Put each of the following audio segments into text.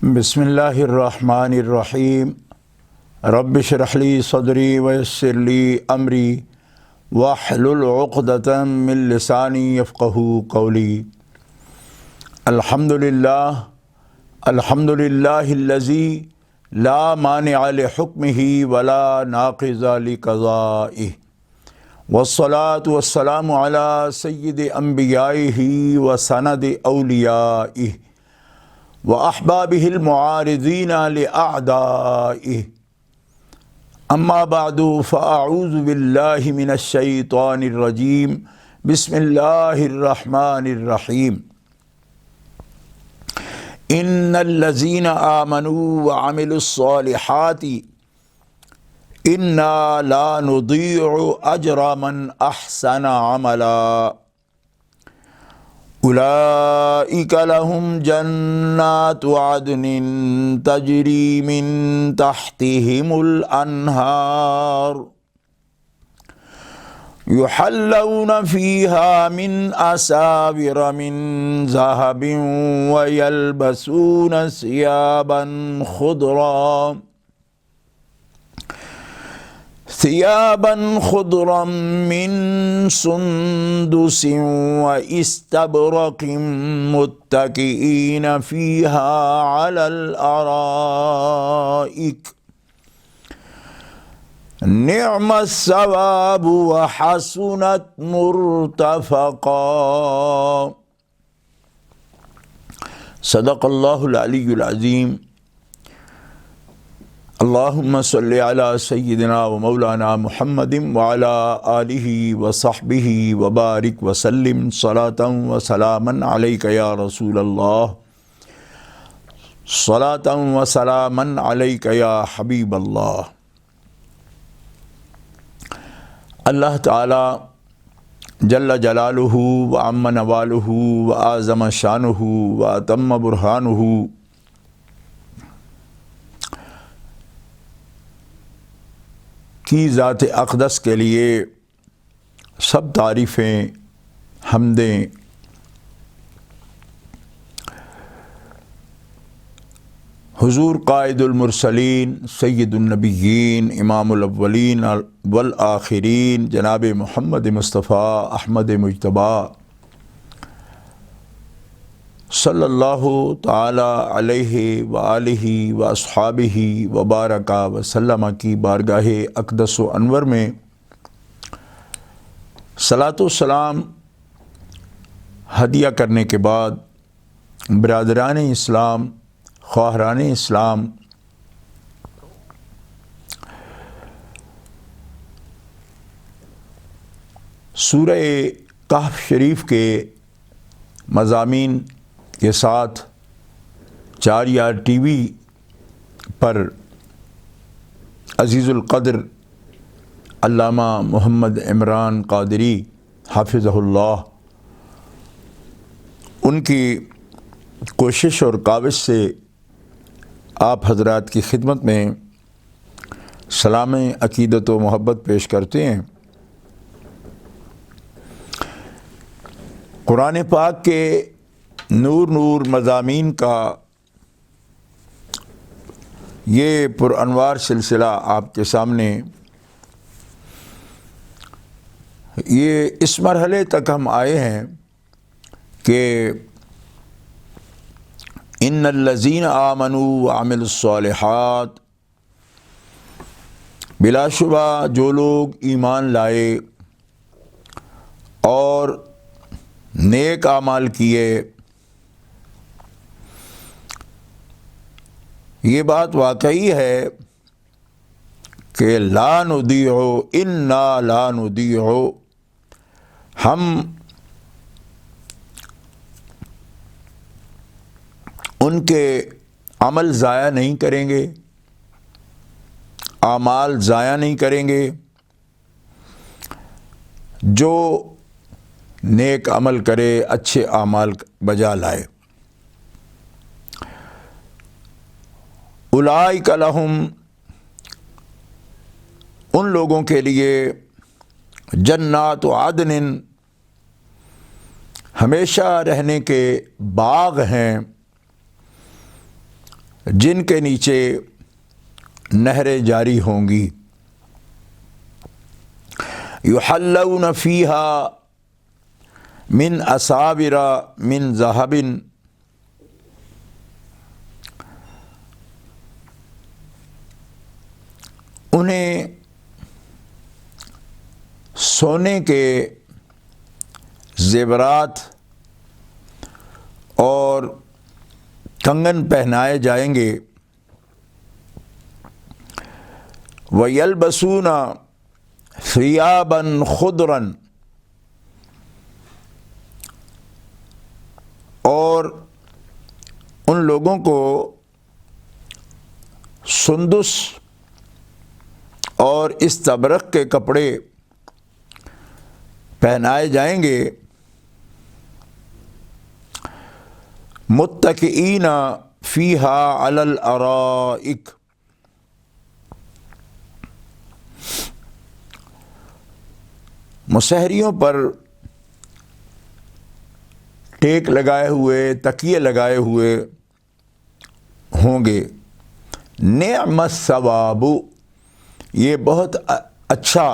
بسم اللہ الرحمن الرحیم رب اشرح لی صدری ویسر لی امری واحلل عقدۃ من لسانی یفقہوا قولی۔ الحمد للہ الذی لا مانع لحکمہ ولا ناقض لقضائہ، والصلاة والسلام علی سید انبیائہ وسند اولیائہ وأحبابه المعارضين لأعدائه، أما بعد فأعوذ بالله من الشيطان الرجيم، بسم الله الرحمن الرحيم۔ إن الذين آمنوا وعملوا الصالحات إنا لا نضيع أجر من أحسن عملا، اولئک لهم جنات عدن تجری من تحتهم الانہار یحلون فیہا من اساور من ذہب ویلبسون ثیابا خضرا من سندس واستبرق متکئین فیہا علی الارائک نعم الثواب وحسنت مرتفقا۔ صدق اللہ العلی العظیم۔ اللہم صلی علی سیدنا و مولانا محمد وعلی آلہ وصحبہ وبارک وسلم صلاۃ و سلاما علیک یا رسول اللہ، صلاۃ و سلاما علیک یا حبیب اللہ۔ اللہ تعالی جل جلالہ وعم نوالہ وعظم شانہ واتم برہانہ کی ذات اقدس کے لیے سب تعریفیں، حمدیں، حضور قائد المرسلین سید النبیین امام الاولین والآخرین جناب محمد مصطفیٰ احمد مجتبیٰ صلی اللہ تعالی علیہ وآلہ واصحابہ وبارک وسلم کی بارگاہ اقدس و انور میں صلاۃ و سلام ہدیہ کرنے کے بعد برادران اسلام، خواہران اسلام، سورہ کہف شریف کے مضامین کے ساتھ چار یار ٹی وی پر عزیز القدر علامہ محمد عمران قادری حافظہ اللہ، ان کی کوشش اور کاوش سے آپ حضرات کی خدمت میں سلام عقیدت و محبت پیش کرتے ہیں۔ قرآن پاک کے نور مضامین کا یہ پرانوار سلسلہ آپ کے سامنے، یہ اس مرحلے تک ہم آئے ہیں کہ ان الذین آمنوا وعملوا الصالحات، بلا شبہ جو لوگ ایمان لائے اور نیک اعمال کیے، یہ بات واقعی ہے کہ لا نضیع، انا لا نضیع، ہم ان کے عمل ضائع نہیں کریں گے، اعمال ضائع نہیں کریں گے۔ جو نیک عمل کرے، اچھے اعمال بجا لائے، اولئک لہم، ان لوگوں کے لیے جنات عدن، ہمیشہ رہنے کے باغ ہیں، جن کے نیچے نہریں جاری ہوں گی. یحلون فیہا من اساور من ذہب، انہیں سونے کے زیورات اور کنگن پہنائے جائیں گے. وَيَلْبَسُونَ ثِيَابًا خُضْرًا، اور ان لوگوں کو سندس اور استبرق کے کپڑے پہنائے جائیں گے. متکئین فیہا علی الارائک، مسہریوں پر ٹیک لگائے ہوئے، تکیے لگائے ہوئے ہوں گے. نعم الثواب، یہ بہت اچھا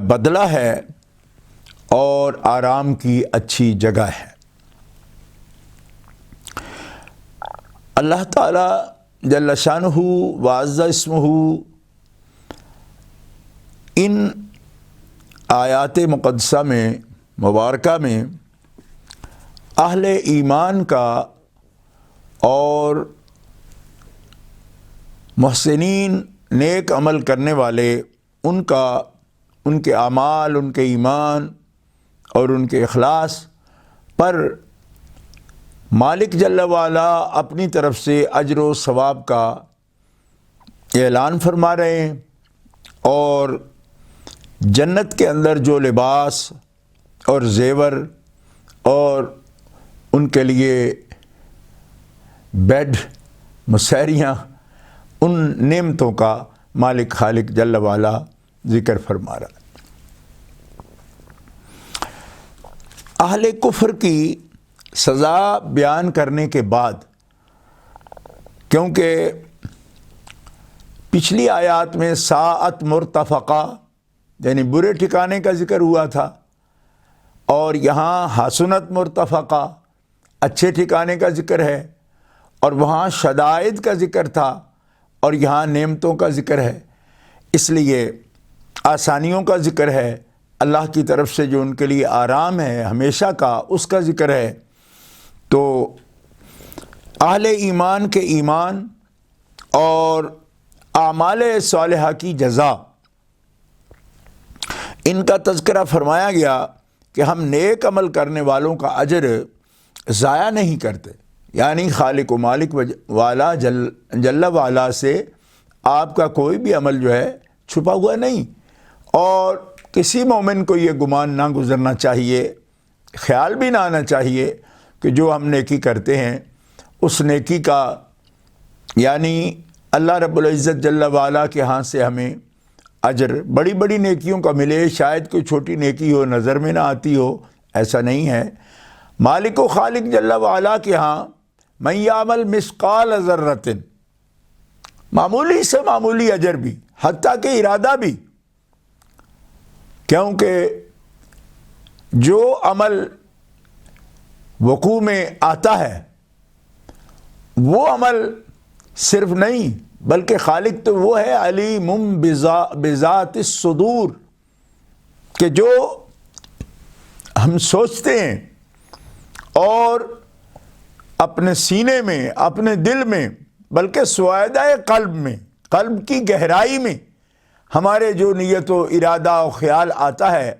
بدلہ ہے اور آرام کی اچھی جگہ ہے. اللہ تعالیٰ جل شانہ وعز اسمہ ان آیات مقدسہ میں، مبارکہ میں، اہل ایمان کا اور محسنین نیک عمل کرنے والے ان کا، ان کے اعمال، ان کے ایمان اور ان کے اخلاص پر مالک جل وعلا اپنی طرف سے اجر و ثواب کا اعلان فرما رہے ہیں. اور جنت کے اندر جو لباس اور زیور اور ان کے لیے بیڈ، مسہریاں، ان نعمتوں کا مالک خالق جل وعلا ذکر فرما رہا ہے. اہل کفر کی سزا بیان کرنے کے بعد، کیونکہ پچھلی آیات میں ساعت مرتفقہ یعنی برے ٹھکانے کا ذکر ہوا تھا، اور یہاں حسنت مرتفقہ اچھے ٹھکانے کا ذکر ہے، اور وہاں شدائد کا ذکر تھا اور یہاں نعمتوں کا ذکر ہے. اس لیے آسانیوں کا ذکر ہے، اللہ کی طرف سے جو ان کے لیے آرام ہے ہمیشہ کا، اس کا ذکر ہے. تو اہل ایمان کے ایمان اور اعمال صالحہ کی جزا، ان کا تذکرہ فرمایا گیا کہ ہم نیک عمل کرنے والوں کا اجر ضائع نہیں کرتے. یعنی خالق و مالک والا جل وعلا سے آپ کا کوئی بھی عمل جو ہے چھپا ہوا نہیں، اور کسی مومن کو یہ گمان نہ گزرنا چاہیے، خیال بھی نہ آنا چاہیے کہ جو ہم نیکی کرتے ہیں اس نیکی کا یعنی اللہ رب العزت جل وعلا کے ہاں سے ہمیں اجر بڑی بڑی نیکیوں کا ملے، شاید کوئی چھوٹی نیکی ہو نظر میں نہ آتی ہو، ایسا نہیں ہے. مالک و خالق جل وعلا کے ہاں من یعمل مثقال ذرۃ، معمولی سے معمولی اجر بھی، حتیٰ کہ ارادہ بھی، کیونکہ جو عمل وقوع میں آتا ہے وہ عمل صرف نہیں بلکہ خالق تو وہ ہے علیم بذات الصدور، کہ جو ہم سوچتے ہیں اور اپنے سینے میں، اپنے دل میں، بلکہ سویدہ قلب میں، قلب کی گہرائی میں ہمارے جو نیت و ارادہ و خیال آتا ہے،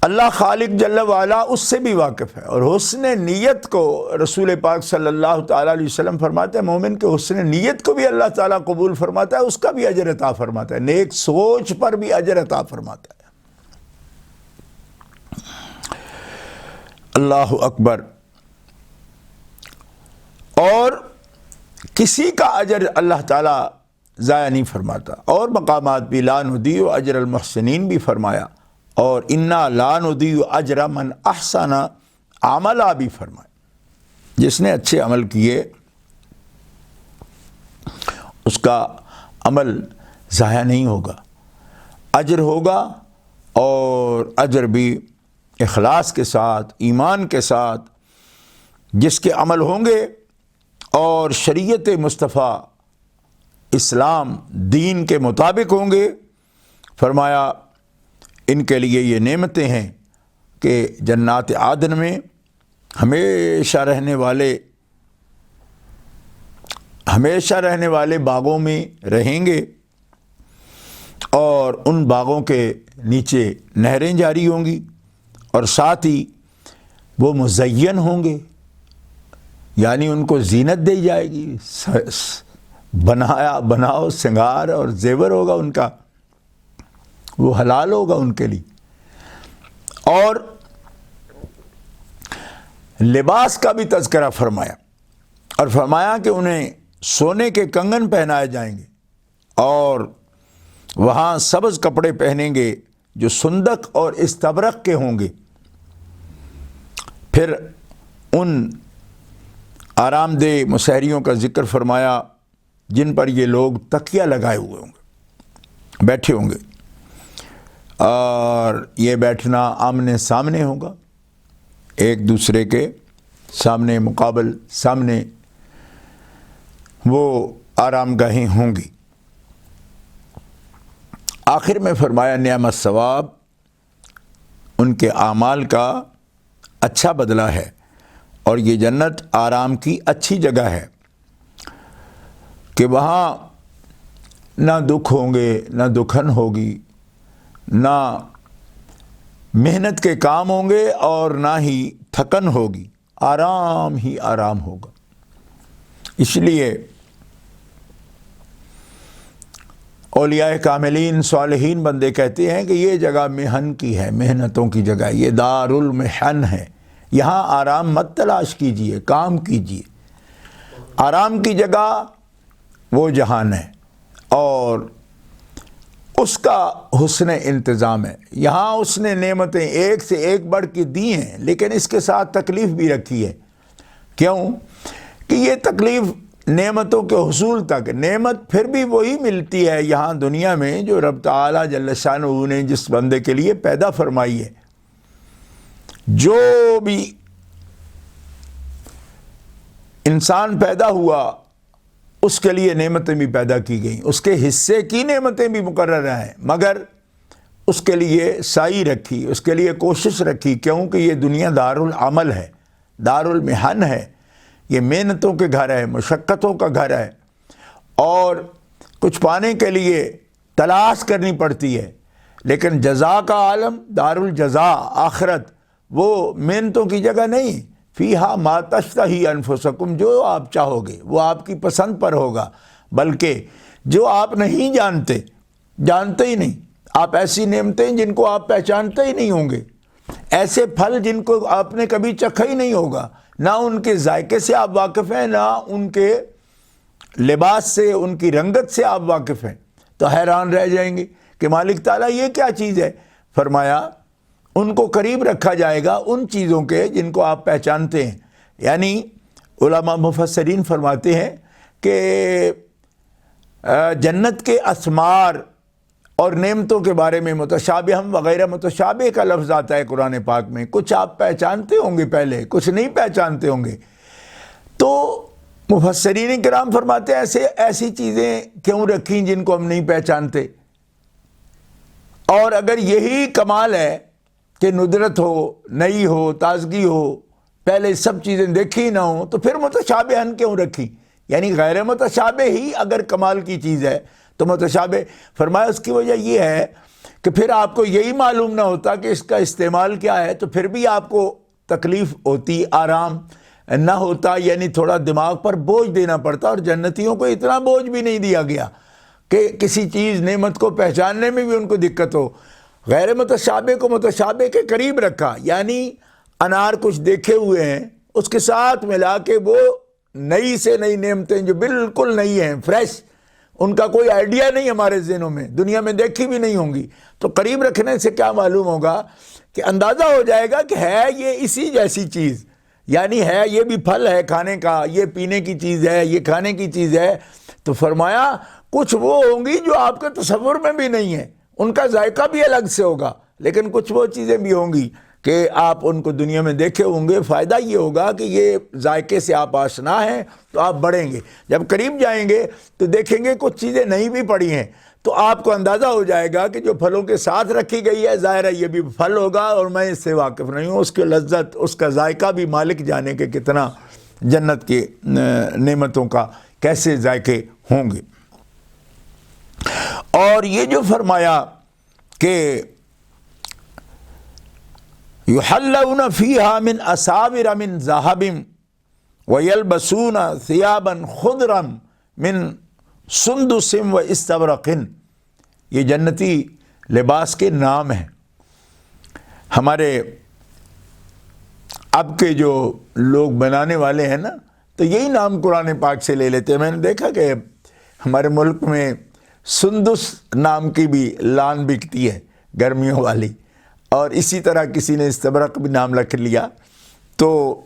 اللہ خالق جل وعلا اس سے بھی واقف ہے. اور حسن نیت کو رسول پاک صلی اللہ تعالیٰ علیہ وسلم فرماتے ہیں مومن کے حسن نیت کو بھی اللہ تعالیٰ قبول فرماتا ہے، اس کا بھی اجر عطا فرماتا ہے، نیک سوچ پر بھی اجر عطا فرماتا ہے. اللہ اکبر. اور کسی کا اجر اللہ تعالیٰ ضائع نہیں فرماتا. اور مقامات بھی لا نضیع اجر المحسنین بھی فرمایا، اور انا لا نضیع اجر من احسن عملا بھی فرمایا. جس نے اچھے عمل کیے اس کا عمل ضائع نہیں ہوگا، اجر ہوگا، اور اجر بھی اخلاص کے ساتھ، ایمان کے ساتھ جس کے عمل ہوں گے اور شریعت مصطفیٰ اسلام دین کے مطابق ہوں گے۔ فرمایا ان کے لیے یہ نعمتیں ہیں کہ جنات عدن میں ہمیشہ رہنے والے باغوں میں رہیں گے، اور ان باغوں کے نیچے نہریں جاری ہوں گی، اور ساتھ ہی وہ مزین ہوں گے، یعنی ان کو زینت دی جائے گی، بناؤ سنگار اور زیور ہوگا ان کا، وہ حلال ہوگا ان کے لیے۔ اور لباس کا بھی تذکرہ فرمایا، اور فرمایا کہ انہیں سونے کے کنگن پہنائے جائیں گے، اور وہاں سبز کپڑے پہنیں گے جو سندق اور استبرق کے ہوں گے۔ پھر ان آرام دہ مسہریوں کا ذکر فرمایا جن پر یہ لوگ تکیہ لگائے ہوئے ہوں گے، بیٹھے ہوں گے، اور یہ بیٹھنا آمنے سامنے ہوگا، ایک دوسرے کے سامنے، مقابل سامنے وہ آرام گاہیں ہوں گی۔ آخر میں فرمایا نعم الثواب، ان کے اعمال کا اچھا بدلہ ہے، اور یہ جنت آرام کی اچھی جگہ ہے کہ وہاں نہ دکھ ہوں گے، نہ دکھن ہوگی، نہ محنت کے کام ہوں گے، اور نہ ہی تھکن ہوگی، آرام ہی آرام ہوگا۔ اس لیے اولیاء کاملین صالحین بندے کہتے ہیں کہ یہ جگہ محن کی ہے، محنتوں کی جگہ، یہ دار المحن ہے، یہاں آرام مت تلاش کیجئے، کام کیجئے۔ آرام کی جگہ وہ جہان ہے، اور اس کا حسن انتظام ہے۔ یہاں اس نے نعمتیں ایک سے ایک بڑھ کے دی ہیں، لیکن اس کے ساتھ تکلیف بھی رکھی ہے۔ کیوں؟ کہ یہ تکلیف نعمتوں کے حصول تک، نعمت پھر بھی وہی ملتی ہے یہاں دنیا میں جو رب تعالیٰ جل شانہ نے جس بندے کے لیے پیدا فرمائی ہے۔ جو بھی انسان پیدا ہوا اس کے لیے نعمتیں بھی پیدا کی گئیں، اس کے حصے کی نعمتیں بھی مقرر ہیں، مگر اس کے لیے سعی رکھی، اس کے لیے کوشش رکھی، کیونکہ یہ دنیا دار العمل ہے، دار المحن ہے، یہ محنتوں کے گھر ہے، مشقتوں کا گھر ہے، اور کچھ پانے کے لیے تلاش کرنی پڑتی ہے۔ لیکن جزا کا عالم، دار الجزا، آخرت، وہ محنتوں کی جگہ نہیں۔ فیہا ما تشتہی انفسکم، جو آپ چاہو گے وہ آپ کی پسند پر ہوگا، بلکہ جو آپ نہیں جانتے ہی نہیں، آپ ایسی نعمتیں جن کو آپ پہچانتے ہی نہیں ہوں گے، ایسے پھل جن کو آپ نے کبھی چکھا ہی نہیں ہوگا، نہ ان کے ذائقے سے آپ واقف ہیں، نہ ان کے لباس سے، ان کی رنگت سے آپ واقف ہیں، تو حیران رہ جائیں گے کہ مالک تعالیٰ یہ کیا چیز ہے۔ فرمایا ان کو قریب رکھا جائے گا ان چیزوں کے جن کو آپ پہچانتے ہیں۔ یعنی علماء مفسرین فرماتے ہیں کہ جنت کے اسمار اور نعمتوں کے بارے میں متشابہ وغیرہ، متشابہ کا لفظ آتا ہے قرآن پاک میں، کچھ آپ پہچانتے ہوں گے پہلے، کچھ نہیں پہچانتے ہوں گے۔ تو مفسرین کرام فرماتے ہیں ایسی چیزیں کیوں رکھیں جن کو ہم نہیں پہچانتے؟ اور اگر یہی کمال ہے کہ ندرت ہو، نئی ہو، تازگی ہو، پہلے سب چیزیں دیکھی نہ ہوں، تو پھر متشابہن کیوں رکھی؟ یعنی غیر متشابہ ہی اگر کمال کی چیز ہے تو متشابہ، فرمایا اس کی وجہ یہ ہے کہ پھر آپ کو یہی معلوم نہ ہوتا کہ اس کا استعمال کیا ہے، تو پھر بھی آپ کو تکلیف ہوتی، آرام نہ ہوتا، یعنی تھوڑا دماغ پر بوجھ دینا پڑتا۔ اور جنتیوں کو اتنا بوجھ بھی نہیں دیا گیا کہ کسی چیز نعمت کو پہچاننے میں بھی ان کو دقت ہو۔ غیر متشابہ کو متشابہ کے قریب رکھا، یعنی انار کچھ دیکھے ہوئے ہیں، اس کے ساتھ ملا کے وہ نئی سے نئی نعمتیں جو بالکل نئی ہیں، فریش، ان کا کوئی آئیڈیا نہیں ہمارے ذہنوں میں، دنیا میں دیکھی بھی نہیں ہوں گی، تو قریب رکھنے سے کیا معلوم ہوگا کہ اندازہ ہو جائے گا کہ ہے یہ اسی جیسی چیز، یعنی ہے یہ بھی پھل ہے کھانے کا، یہ پینے کی چیز ہے، یہ کھانے کی چیز ہے. تو فرمایا کچھ وہ ہوں گی جو آپ کے تصور میں بھی نہیں ہے، ان کا ذائقہ بھی الگ سے ہوگا، لیکن کچھ وہ چیزیں بھی ہوں گی کہ آپ ان کو دنیا میں دیکھے ہوں گے. فائدہ یہ ہوگا کہ یہ ذائقے سے آپ آشنا ہیں تو آپ بڑھیں گے. جب قریب جائیں گے تو دیکھیں گے کچھ چیزیں نہیں بھی پڑی ہیں، تو آپ کو اندازہ ہو جائے گا کہ جو پھلوں کے ساتھ رکھی گئی ہے ظاہر ہے یہ بھی پھل ہوگا اور میں اس سے واقف نہیں ہوں. اس کی لذت، اس کا ذائقہ بھی مالک جانے کے کتنا جنت کی نعمتوں کا کیسے ذائقے ہوں گے. اور یہ جو فرمایا کہ یحلون فیہا من اساور من ذہب ویلبسون ثیابا خضرا من سندس و استبرق. یہ جنتی لباس کے نام ہیں. ہمارے اب کے جو لوگ بنانے والے ہیں نا تو یہی نام قرآن پاک سے لے لیتے ہیں. میں نے دیکھا کہ ہمارے ملک میں سندس نام کی بھی لان بکتی ہے گرمیوں والی، اور اسی طرح کسی نے استبرق بھی نام رکھ لیا. تو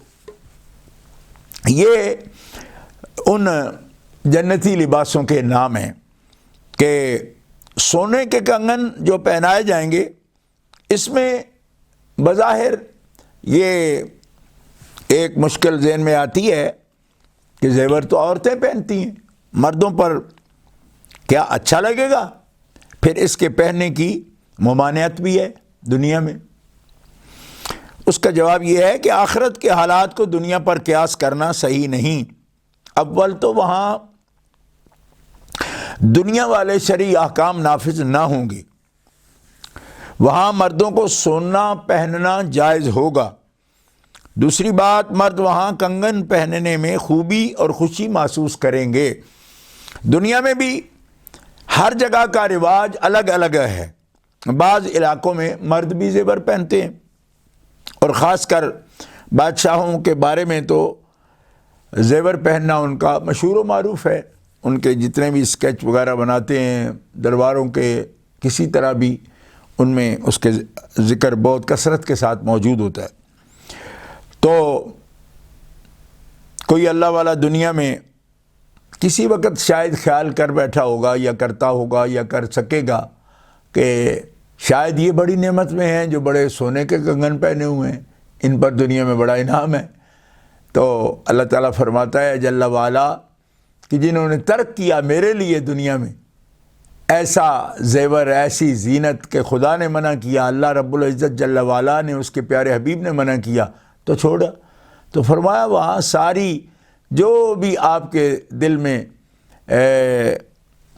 یہ ان جنتی لباسوں کے نام ہیں کہ سونے کے کنگن جو پہنائے جائیں گے، اس میں بظاہر یہ ایک مشکل ذہن میں آتی ہے کہ زیور تو عورتیں پہنتی ہیں، مردوں پر کیا اچھا لگے گا؟ پھر اس کے پہننے کی ممانعت بھی ہے دنیا میں. اس کا جواب یہ ہے کہ آخرت کے حالات کو دنیا پر قیاس کرنا صحیح نہیں. اول تو وہاں دنیا والے شرعی احکام نافذ نہ ہوں گے، وہاں مردوں کو سونا پہننا جائز ہوگا. دوسری بات، مرد وہاں کنگن پہننے میں خوبی اور خوشی محسوس کریں گے. دنیا میں بھی ہر جگہ کا رواج الگ الگ ہے. بعض علاقوں میں مرد بھی زیور پہنتے ہیں، اور خاص کر بادشاہوں کے بارے میں تو زیور پہننا ان کا مشہور و معروف ہے. ان کے جتنے بھی اسکیچ وغیرہ بناتے ہیں درباروں کے، کسی طرح بھی ان میں اس کے ذکر بہت کثرت کے ساتھ موجود ہوتا ہے. تو کوئی اللہ والا دنیا میں کسی وقت شاید خیال کر بیٹھا ہوگا یا کرتا ہوگا یا کر سکے گا کہ شاید یہ بڑی نعمت میں ہیں جو بڑے سونے کے کنگن پہنے ہوئے ہیں، ان پر دنیا میں بڑا انعام ہے. تو اللہ تعالیٰ فرماتا ہے جل وعلا کہ جنہوں نے ترک کیا میرے لیے دنیا میں ایسا زیور، ایسی زینت کہ خدا نے منع کیا، اللہ رب العزت جل وعلا نے اس کے پیارے حبیب نے منع کیا تو چھوڑا. تو فرمایا وہاں ساری جو بھی آپ کے دل میں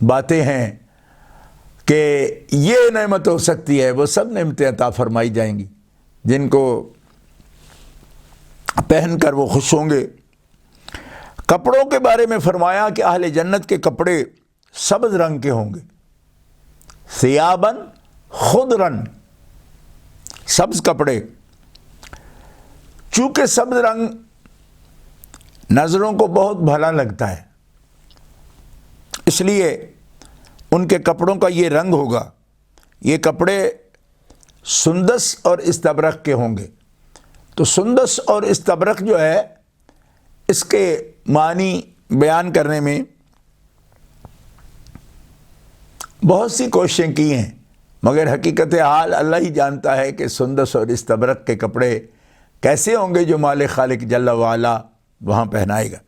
باتیں ہیں کہ یہ نعمت ہو سکتی ہے، وہ سب نعمتیں عطا فرمائی جائیں گی جن کو پہن کر وہ خوش ہوں گے. کپڑوں کے بارے میں فرمایا کہ اہل جنت کے کپڑے سبز رنگ کے ہوں گے. ثیاباً خضراً، سبز کپڑے. چونکہ سبز رنگ نظروں کو بہت بھلا لگتا ہے، اس لیے ان کے کپڑوں کا یہ رنگ ہوگا. یہ کپڑے سندس اور استبرق کے ہوں گے. تو سندس اور استبرق جو ہے اس کے معنی بیان کرنے میں بہت سی کوششیں کی ہیں، مگر حقیقت حال اللہ ہی جانتا ہے کہ سندس اور استبرق کے کپڑے کیسے ہوں گے جو مالک خالق جل وعلا وہاں پہنائے گا.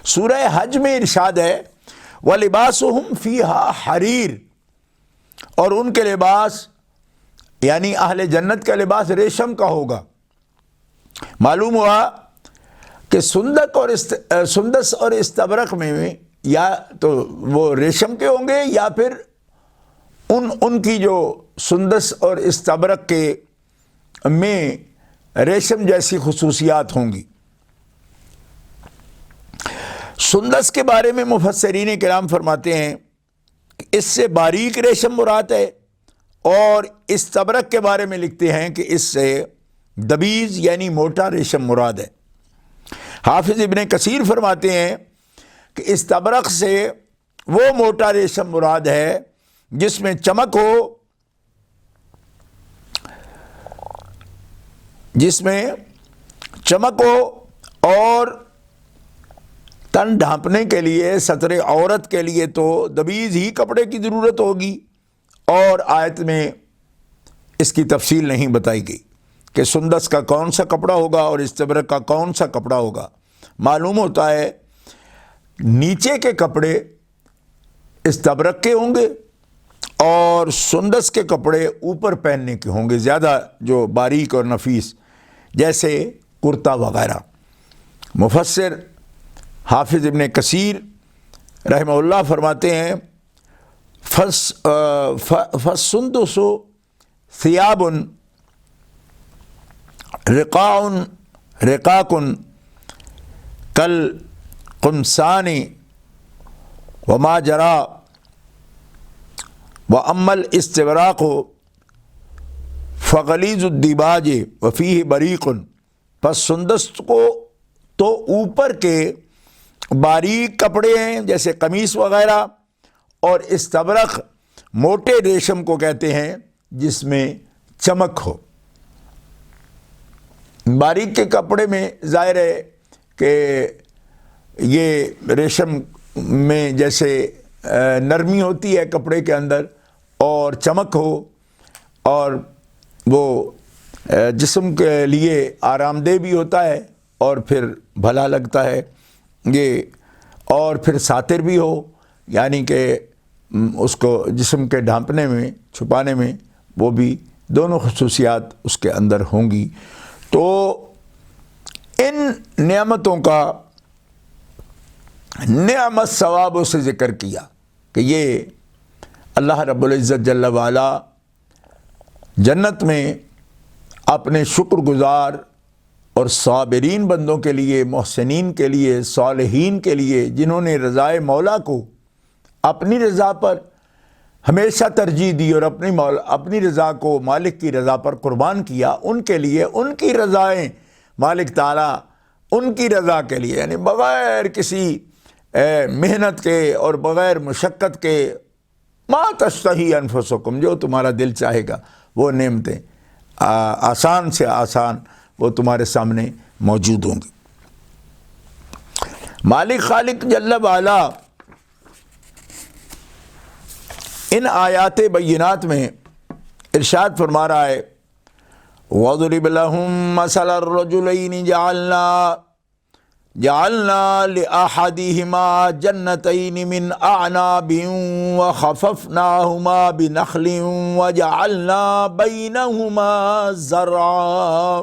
سورہ حج میں ارشاد ہے وَلِبَاسُهُمْ فِيهَا حَرِيرٌ، اور ان کے لباس یعنی اہل جنت کا لباس ریشم کا ہوگا. معلوم ہوا کہ سندس اور استبرق میں یا تو وہ ریشم کے ہوں گے یا پھر ان کی جو سندس اور استبرق کے میں ریشم جیسی خصوصیات ہوں گی. سندس کے بارے میں مفسرین کرام فرماتے ہیں کہ اس سے باریک ریشم مراد ہے، اور استبرق کے بارے میں لکھتے ہیں کہ اس سے دبیز یعنی موٹا ریشم مراد ہے. حافظ ابن کثیر فرماتے ہیں کہ استبرق سے وہ موٹا ریشم مراد ہے جس میں چمک ہو، جس میں چمک ہو، اور تن ڈھانپنے کے لیے ستر عورت کے لیے تو دبیز ہی کپڑے کی ضرورت ہوگی، اور آیت میں اس کی تفصیل نہیں بتائی گئی کہ سندس کا کون سا کپڑا ہوگا اور استبرق کا کون سا کپڑا ہوگا۔ معلوم ہوتا ہے نیچے کے کپڑے استبرق کے ہوں گے اور سندس کے کپڑے اوپر پہننے کے ہوں گے، زیادہ جو باریک اور نفیس، جیسے کرتا وغیرہ۔ مفسر حافظ ابن کثیر رحمہ اللہ فرماتے ہیں فالسندس ثیاب رقاق کالقمصان وما جرا واما الاستبراق فغلیظ الدیباج وفیہ بریق۔ پس سندس کو تو اوپر کے باریک کپڑے ہیں جیسے قمیص وغیرہ، اور استبرق موٹے ریشم کو کہتے ہیں جس میں چمک ہو۔ باریک کے کپڑے میں ظاہر ہے کہ یہ ریشم میں جیسے نرمی ہوتی ہے کپڑے کے اندر اور چمک ہو، اور وہ جسم کے لیے آرام دہ بھی ہوتا ہے اور پھر بھلا لگتا ہے یہ، اور پھر ساتر بھی ہو، یعنی کہ اس کو جسم کے ڈھانپنے میں چھپانے میں وہ بھی دونوں خصوصیات اس کے اندر ہوں گی۔ تو ان نعمتوں کا نعمت ثوابوں سے ذکر کیا کہ یہ اللہ رب العزت جل وعلا جنت میں اپنے شکر گزار اور صابرین بندوں کے لیے، محسنین کے لیے، صالحین کے لیے، جنہوں نے رضائے مولا کو اپنی رضا پر ہمیشہ ترجیح دی اور اپنی رضا کو مالک کی رضا پر قربان کیا، ان کے لیے ان کی رضائیں مالک تعالیٰ ان کی رضا کے لیے، یعنی بغیر کسی محنت کے اور بغیر مشقت کے، ما تشتہی انفسکم، جو تمہارا دل چاہے گا وہ نعمتیں آسان سے آسان وہ تمہارے سامنے موجود ہوں گی۔ مالک خالق جل وعلا ان آیات بینات میں ارشاد فرما رہا ہے وَاضْرِبْ لَهُم مَّثَلَ الرَّجُلَيْنِ جَعَلْنَا لِأَحَدِهِمَا جَنَّتَيْنِ مِنْ أَعْنَابٍ وَخَفَفْنَاهُمَا بِنَخْلٍ وَجَعَلْنَا بَيْنَهُمَا زَرْعًا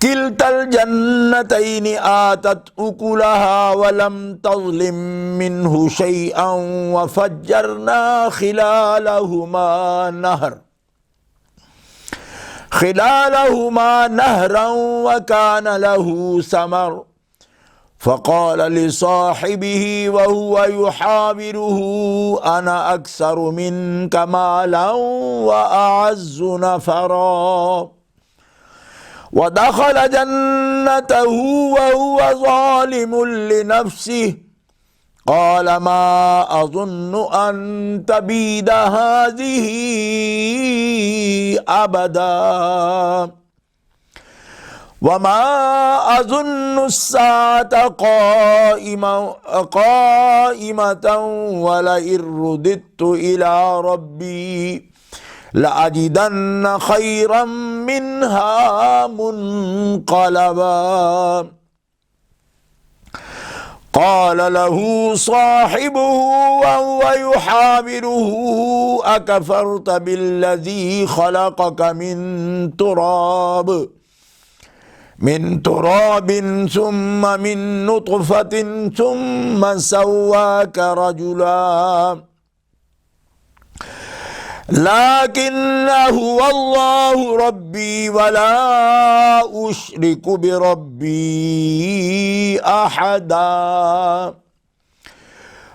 كِلْتَا الْجَنَّتَيْنِ آتَتْ أُكُلَهَا وَلَمْ تَظْلِم مِّنْهُ شَيْئًا وَفَجَّرْنَا خِلَالَهُمَا نَهْرًا وَكَانَ لَهُ ثَمَرٌ فَقَالَ لِصَاحِبِهِ وَهُوَ يُحَاوِرُهُ أَنَا أَكْثَرُ مِنْكَ مَالًا وَأَعَزُّ نَفَرًا وَدَخَلَ جَنَّتَهُ وَهُوَ ظَالِمٌ لِنَفْسِهِ قال ما أظن أن تبيد هذه أبدا وما أظن الساعة قائمة ولئن رددت إلى ربي لأجدن خيرا منها منقلبا قال له صاحبه وهو يحاوره أكفرت بالذي خلقك من تراب ثم من نطفة ثم سواك رجلا لكن هو الله ربي ولا أشرك بربي أحدا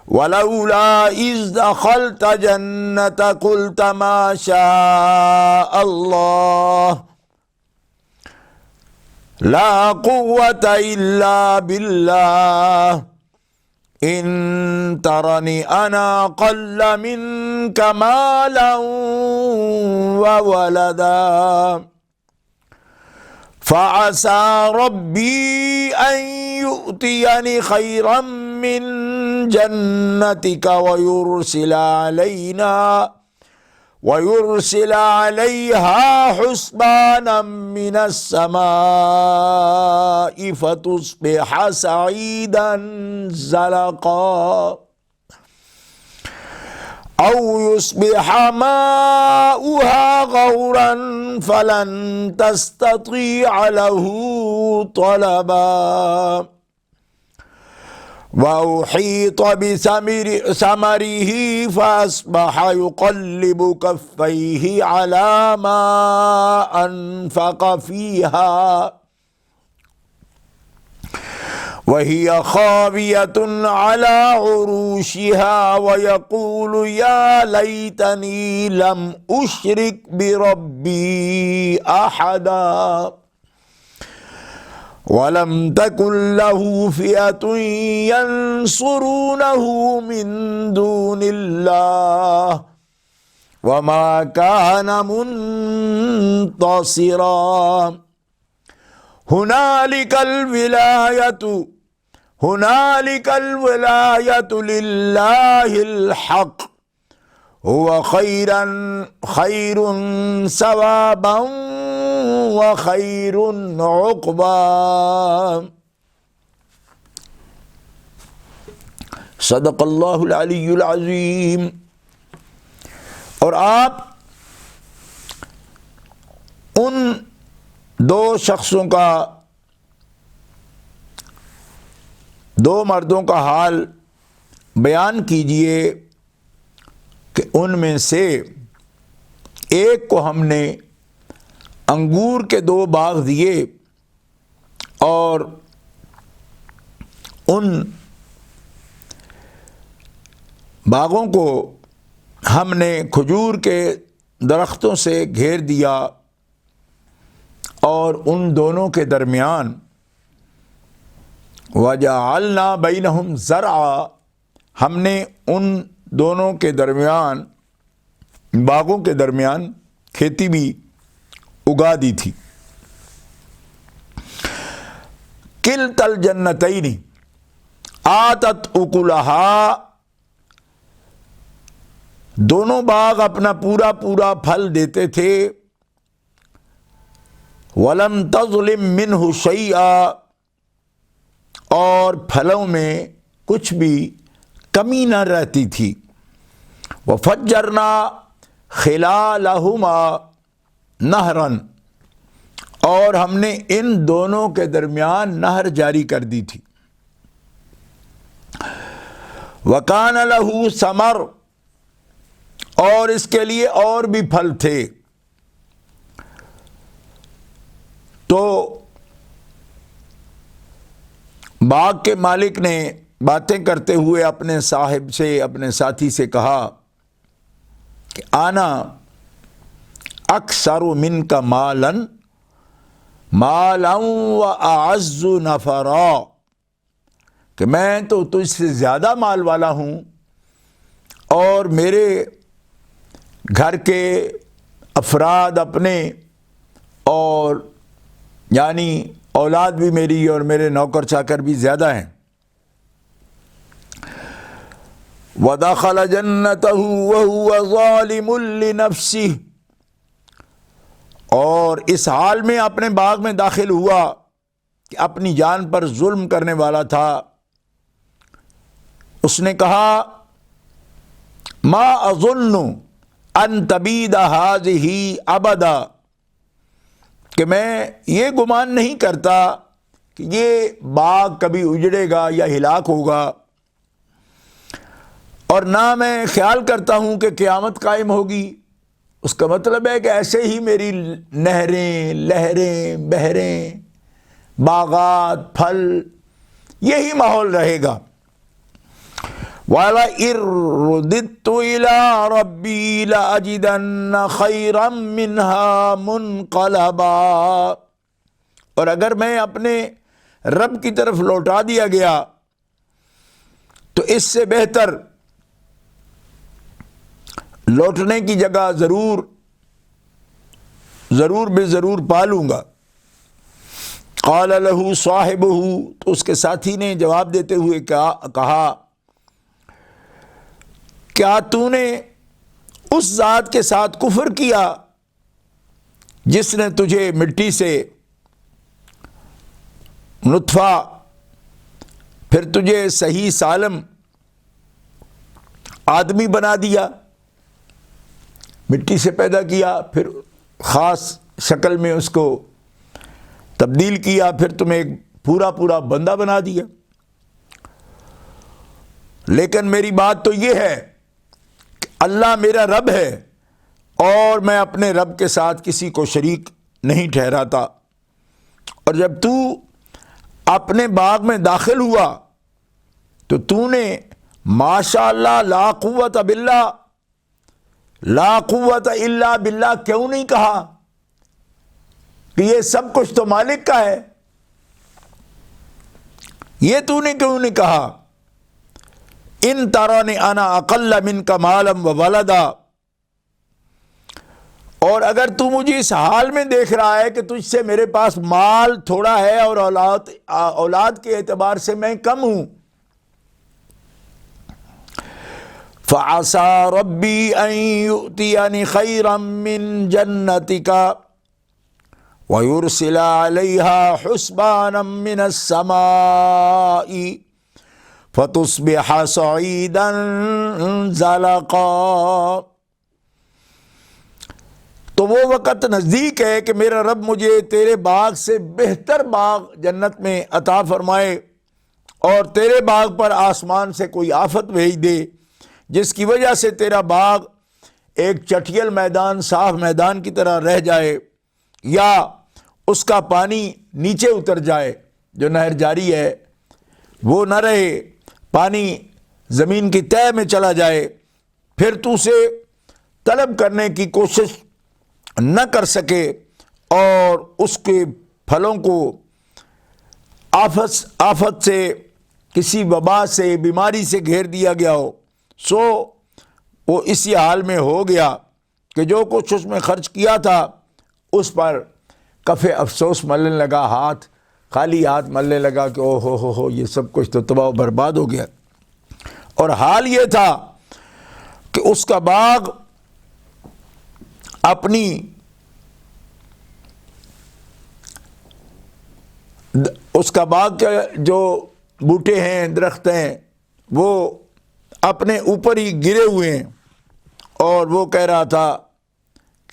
ولولا إذ دخلت جنتك قلت ما شاء الله لا قوة إلا بالله إن ترني أنا أقل منك مالا وولدا فعسى ربي أن يؤتيني خيرا من جنتك ويرسل عليها حسبانا من السماء فتصبح صعيدا زلقا أو يصبح ماؤها غورا فلن تستطيع له طلبا وأحيط بثمره فأصبح يقلب كفيه على ما أنفق فيها وهي خاوية على عروشها ويقول يا ليتني لم أشرك بربي أحدا وَلَمْ تَكُنْ لَهُ فِئَةٌ يَنْصُرُونَهُ مِنْ دُونِ اللَّهِ وَمَا كَانَ مُنْتَصِرًا هُنَالِكَ الْوِلَايَةُ لِلَّهِ الْحَقِّ هُوَ خَيْرٌ ثَوَابًا وَخَيْرٌ عُقْبًا۔ صدق اللہ العلی العظیم۔ اور آپ ان دو شخصوں کا، دو مردوں کا حال بیان کیجئے کہ ان میں سے ایک کو ہم نے انگور کے 2 باغ دیے اور ان باغوں کو ہم نے کھجور کے درختوں سے گھیر دیا اور ان دونوں کے درمیان وَجَعَلْنَا بَيْنَهُمْ زَرْعًا، ہم نے ان دونوں کے درمیان، باغوں کے درمیان کھیتی بھی اگا دی تھی۔ کِلْتَا الْجَنَّتَيْنِ آتَتْ أُكُلَهَا، دونوں باغ اپنا پورا پھل دیتے تھے۔ وَلَمْ تَظْلِمْ مِنْهُ شَيْئًا، اور پھلوں میں کچھ بھی کمی نہ رہتی تھی۔ وَفَجَّرْنَا خِلَالَهُمَا نہراً، اور ہم نے ان دونوں کے درمیان نہر جاری کر دی تھی۔ وَكَانَ لَهُ ثَمَرٌ، اور اس کے لیے اور بھی پھل تھے۔ تو باغ کے مالک نے باتیں کرتے ہوئے اپنے صاحب سے، اپنے ساتھی سے کہا کہ آنا اکثر منک مالا واعز نفرا، کہ میں تو تجھ سے زیادہ مال والا ہوں اور میرے گھر کے افراد اپنے، اور یعنی اولاد بھی میری اور میرے نوکر چاکر بھی زیادہ ہیں۔ وَدَخَلَ جَنَّتَهُ وَهُوَ ظَالِمٌ لِنَفْسِهِ، اور اس حال میں اپنے باغ میں داخل ہوا کہ اپنی جان پر ظلم کرنے والا تھا۔ اس نے کہا ما اظن ان تبید هذه ابدا، کہ میں یہ گمان نہیں کرتا کہ یہ باغ کبھی اجڑے گا یا ہلاک ہوگا، اور نہ میں خیال کرتا ہوں کہ قیامت قائم ہوگی۔ اس کا مطلب ہے کہ ایسے ہی میری نہریں، لہریں، بحریں، باغات، پھل، یہی ماحول رہے گا۔ وَلَئِن رُّدِدتُّ إِلَىٰ رَبِّي لَأَجِدَنَّ خَيْرًا مِّنْهَا مُنْقَلَبًا، اور اگر میں اپنے رب کی طرف لوٹا دیا گیا تو اس سے بہتر لوٹنے کی جگہ ضرور بے ضرور پا لوں گا۔ قال له صاحبہ، تو اس کے ساتھی نے جواب دیتے ہوئے کہا کیا تو نے اس ذات کے ساتھ کفر کیا جس نے تجھے مٹی سے نطفہ، پھر تجھے صحیح سالم آدمی بنا دیا، مٹی سے پیدا کیا، پھر خاص شکل میں اس کو تبدیل کیا، پھر تمہیں ایک پورا بندہ بنا دیا۔ لیکن میری بات تو یہ ہے کہ اللہ میرا رب ہے اور میں اپنے رب کے ساتھ کسی کو شریک نہیں ٹھہراتا۔ اور جب تو اپنے باغ میں داخل ہوا تو نے ماشاء اللہ لا قوت باللہ، لا قوت الا باللہ کیوں نہیں کہا کہ یہ سب کچھ تو مالک کا ہے؟ یہ تو نے کیوں نہیں کہا ان ترانی انا اقل منک مالا وولدا، اور اگر تو مجھے اس حال میں دیکھ رہا ہے کہ تجھ سے میرے پاس مال تھوڑا ہے اور اولاد کے اعتبار سے میں کم ہوں، فَعَسَىٰ رَبِّي أَن يُؤْتِيَنِ خَيْرًا مِّن جَنَّتِكَ وَيُرْسِلَ عَلَيْهَا حُسْبَانًا مِّنَ السَّمَاءِ فَتُصْبِحَ صَعِيدًا زَلَقًا۔ تو وہ وقت نزدیک ہے کہ میرا رب مجھے تیرے باغ سے بہتر باغ جنت میں عطا فرمائے اور تیرے باغ پر آسمان سے کوئی آفت بھیج دے جس کی وجہ سے تیرا باغ ایک چٹیل میدان، صاف میدان کی طرح رہ جائے، یا اس کا پانی نیچے اتر جائے، جو نہر جاری ہے وہ نہ رہے، پانی زمین کی تہہ میں چلا جائے، پھر تو اسے طلب کرنے کی کوشش نہ کر سکے اور اس کے پھلوں کو آفت سے، کسی وبا سے، بیماری سے گھیر دیا گیا ہو، سو وہ اسی حال میں ہو گیا کہ جو کچھ اس میں خرچ کیا تھا اس پر کف افسوس ملنے لگا، خالی ہاتھ ملنے لگا کہ او ہو یہ سب کچھ تو تباہ و برباد ہو گیا۔ اور حال یہ تھا کہ اس کا باغ اپنی اس کا باغ کے جو بوٹے ہیں، درخت ہیں، وہ اپنے اوپر ہی گرے ہوئے ہیں، اور وہ کہہ رہا تھا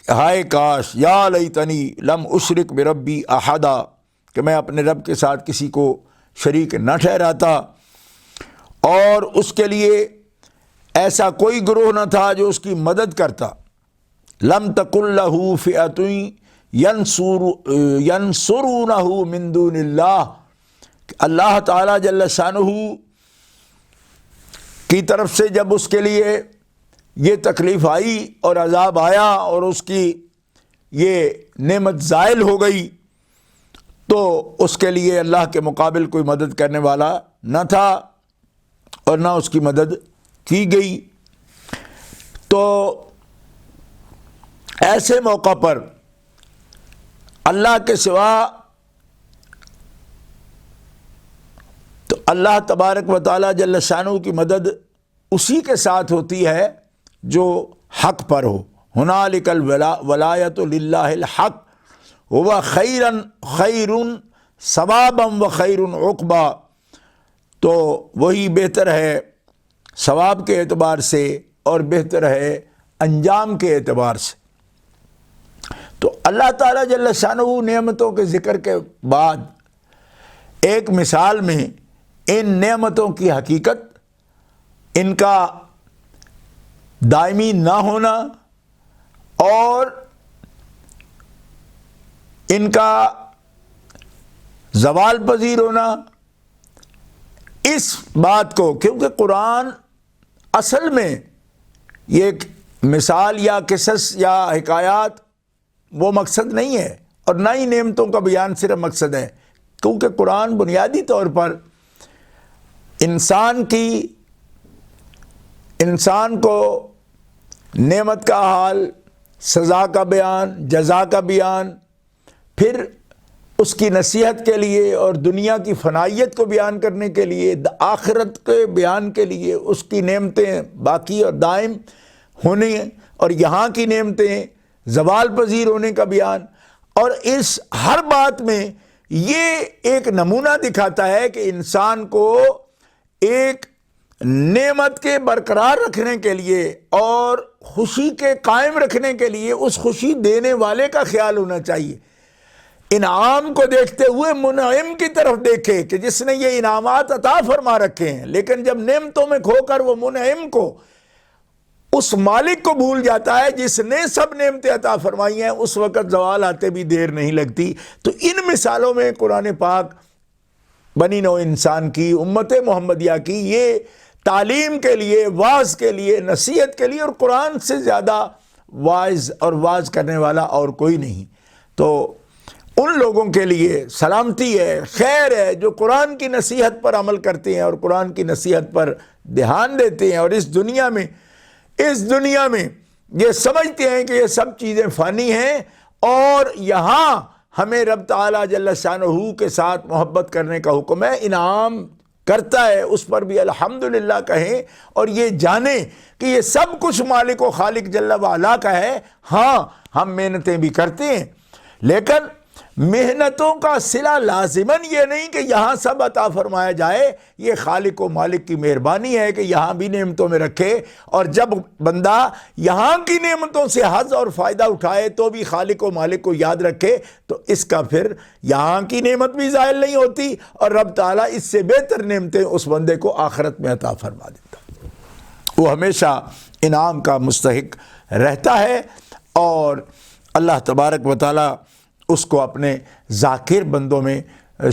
ہائے کاش، یا لیتنی لم اشرک بربی احدا، کہ میں اپنے رب کے ساتھ کسی کو شریک نہ ٹھہراتا، اور اس کے لیے ایسا کوئی گروہ نہ تھا جو اس کی مدد کرتا۔ لم تکن لہ فئۃ ینصرونہ من دون اللہ، اللہ تعالیٰ جل شانہ کی طرف سے جب اس کے لیے یہ تکلیف آئی اور عذاب آیا اور اس کی یہ نعمت زائل ہو گئی، تو اس کے لیے اللہ کے مقابل کوئی مدد کرنے والا نہ تھا اور نہ اس کی مدد کی گئی۔ تو ایسے موقع پر اللہ کے سوا تو اللہ تبارک و تعالی جل شانہ کی مدد اسی کے ساتھ ہوتی ہے جو حق پر ہو۔ ہنالک الولایۃ للہ الحق هو خیر ثوابا و خیر عقبا، تو وہی بہتر ہے ثواب کے اعتبار سے اور بہتر ہے انجام کے اعتبار سے۔ تو اللہ تعالیٰ جل شانہ نعمتوں کے ذکر کے بعد ایک مثال میں ان نعمتوں کی حقیقت، ان کا دائمی نہ ہونا اور ان کا زوال پذیر ہونا، اس بات کو، کیونکہ قرآن اصل میں یہ ایک مثال یا قصص یا حکایات وہ مقصد نہیں ہے، اور نہ ہی نعمتوں کا بیان صرف مقصد ہے، کیونکہ قرآن بنیادی طور پر انسان کو نعمت کا حال، سزا کا بیان، جزا کا بیان، پھر اس کی نصیحت کے لیے اور دنیا کی فنائیت کو بیان کرنے کے لیے، آخرت کے بیان کے لیے، اس کی نعمتیں باقی اور دائم ہونے اور یہاں کی نعمتیں زوال پذیر ہونے کا بیان، اور اس ہر بات میں یہ ایک نمونہ دکھاتا ہے کہ انسان کو ایک نعمت کے برقرار رکھنے کے لیے اور خوشی کے قائم رکھنے کے لیے اس خوشی دینے والے کا خیال ہونا چاہیے۔ انعام کو دیکھتے ہوئے منعم کی طرف دیکھے کہ جس نے یہ انعامات عطا فرما رکھے ہیں، لیکن جب نعمتوں میں کھو کر وہ منعم کو، اس مالک کو بھول جاتا ہے جس نے سب نعمتیں عطا فرمائی ہیں، اس وقت زوال آتے بھی دیر نہیں لگتی۔ تو ان مثالوں میں قرآن پاک بنی نوع انسان کی، امت محمدیہ کی یہ تعلیم کے لیے، واعظ کے لیے، نصیحت کے لیے، اور قرآن سے زیادہ واعظ اور واعظ کرنے والا اور کوئی نہیں۔ تو ان لوگوں کے لیے سلامتی ہے، خیر ہے جو قرآن کی نصیحت پر عمل کرتے ہیں اور قرآن کی نصیحت پر دھیان دیتے ہیں، اور اس دنیا میں یہ سمجھتے ہیں کہ یہ سب چیزیں فانی ہیں، اور یہاں ہمیں رب تعالیٰ جل شانہ کے ساتھ محبت کرنے کا حکم ہے۔ انعام کرتا ہے اس پر بھی الحمدللہ کہیں، اور یہ جانیں کہ یہ سب کچھ مالک و خالق جل وعلا کا ہے۔ ہاں ہم محنتیں بھی کرتے ہیں، لیکن محنتوں کا صلہ لازماً یہ نہیں کہ یہاں سب عطا فرمایا جائے، یہ خالق و مالک کی مہربانی ہے کہ یہاں بھی نعمتوں میں رکھے، اور جب بندہ یہاں کی نعمتوں سے حظ اور فائدہ اٹھائے تو بھی خالق و مالک کو یاد رکھے، تو اس کا پھر یہاں کی نعمت بھی زائل نہیں ہوتی، اور رب تعالیٰ اس سے بہتر نعمتیں اس بندے کو آخرت میں عطا فرما دیتا۔ وہ ہمیشہ انعام کا مستحق رہتا ہے، اور اللہ تبارک و تعالیٰ اس کو اپنے ذاکر بندوں میں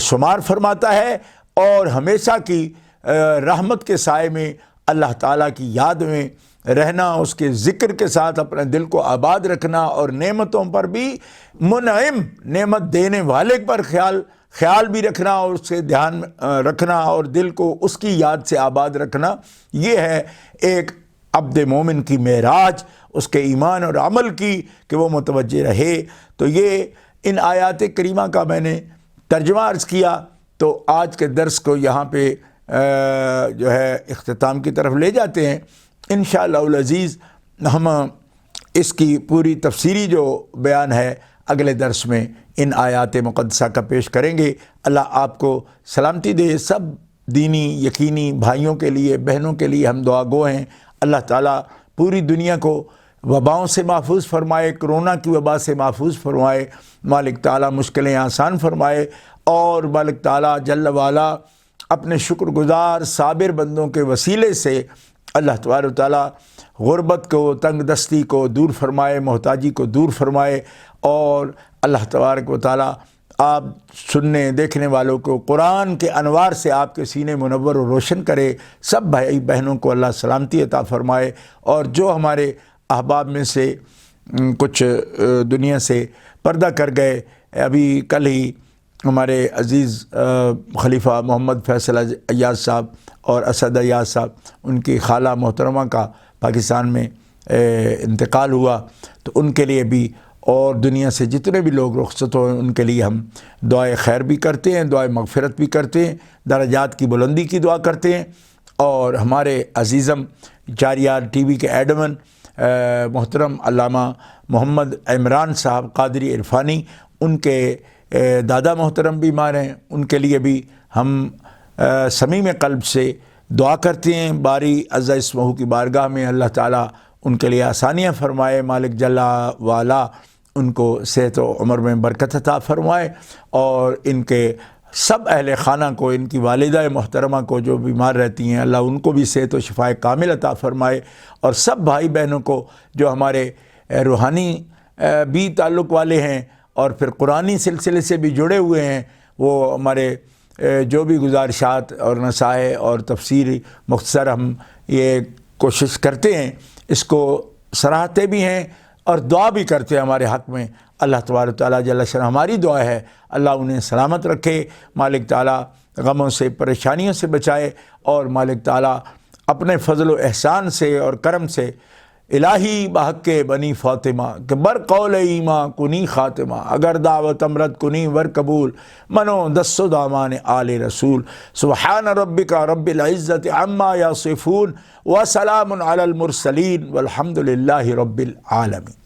شمار فرماتا ہے، اور ہمیشہ کی رحمت کے سائے میں اللہ تعالیٰ کی یاد میں رہنا، اس کے ذکر کے ساتھ اپنے دل کو آباد رکھنا، اور نعمتوں پر بھی منعم نعمت دینے والے پر خیال بھی رکھنا، اور اس سے دھیان رکھنا، اور دل کو اس کی یاد سے آباد رکھنا، یہ ہے ایک عبد مومن کی معراج، اس کے ایمان اور عمل کی، کہ وہ متوجہ رہے۔ تو یہ ان آیات کریمہ کا میں نے ترجمہ عرض کیا، تو آج کے درس کو یہاں پہ جو ہے اختتام کی طرف لے جاتے ہیں۔ انشاءاللہ العزیز ہم اس کی پوری تفسیری جو بیان ہے اگلے درس میں ان آیات مقدسہ کا پیش کریں گے۔ اللہ آپ کو سلامتی دے۔ سب دینی یقینی بھائیوں کے لیے، بہنوں کے لیے ہم دعا گو ہیں۔ اللہ تعالیٰ پوری دنیا کو وباؤں سے محفوظ فرمائے، کرونا کی وبا سے محفوظ فرمائے، مالک تعالیٰ مشکلیں آسان فرمائے، اور مالک تعالیٰ جل وعلا اپنے شکر گزار صابر بندوں کے وسیلے سے اللہ تبارک و تعالیٰ غربت کو، تنگ دستی کو دور فرمائے، محتاجی کو دور فرمائے، اور اللہ تبارک و تعالیٰ آپ سننے دیکھنے والوں کو قرآن کے انوار سے آپ کے سینے منور و روشن کرے۔ سب بھائی بہنوں کو اللہ سلامتی عطا فرمائے، اور جو ہمارے احباب میں سے کچھ دنیا سے پردہ کر گئے، ابھی کل ہی ہمارے عزیز خلیفہ محمد فیصل ایاز صاحب اور اسد ایاز صاحب، ان کی خالہ محترمہ کا پاکستان میں انتقال ہوا، تو ان کے لیے بھی، اور دنیا سے جتنے بھی لوگ رخصت ہوئے ان کے لیے ہم دعائے خیر بھی کرتے ہیں، دعائے مغفرت بھی کرتے ہیں، درجات کی بلندی کی دعا کرتے ہیں۔ اور ہمارے عزیزم چاریار ٹی وی کے ایڈمن محترم علامہ محمد عمران صاحب قادری عرفانی، ان کے دادا محترم بیمار ہیں، ان کے لیے بھی ہم صمیم قلب سے دعا کرتے ہیں۔ باری عز اسمہ کی بارگاہ میں اللہ تعالیٰ ان کے لیے آسانیاں فرمائے، مالک جل وعلا ان کو صحت و عمر میں برکت عطا فرمائے، اور ان کے سب اہل خانہ کو، ان کی والدہ محترمہ کو جو بیمار رہتی ہیں، اللہ ان کو بھی صحت و شفائے کامل عطا فرمائے، اور سب بھائی بہنوں کو جو ہمارے روحانی بھی تعلق والے ہیں اور پھر قرآنی سلسلے سے بھی جڑے ہوئے ہیں، وہ ہمارے جو بھی گزارشات اور نصائح اور تفسیری مختصر ہم یہ کوشش کرتے ہیں، اس کو سراہتے بھی ہیں اور دعا بھی کرتے ہیں ہمارے حق میں۔ اللہ تبارک تعالیٰ جل شانہ ہماری دعا ہے اللہ انہیں سلامت رکھے، مالک تعالیٰ غموں سے پریشانیوں سے بچائے، اور مالک تعالیٰ اپنے فضل و احسان سے اور کرم سے الہی بحق بنی فاطمہ کہ بر قول ایماں کنی خاتمہ، اگر دعوت امرد کنی ور قبول، منو دست و دامان آل رسول۔ سبحان ربک رب العزت عما یصفون وسلام علی المرسلین والحمد للہ رب العالمین۔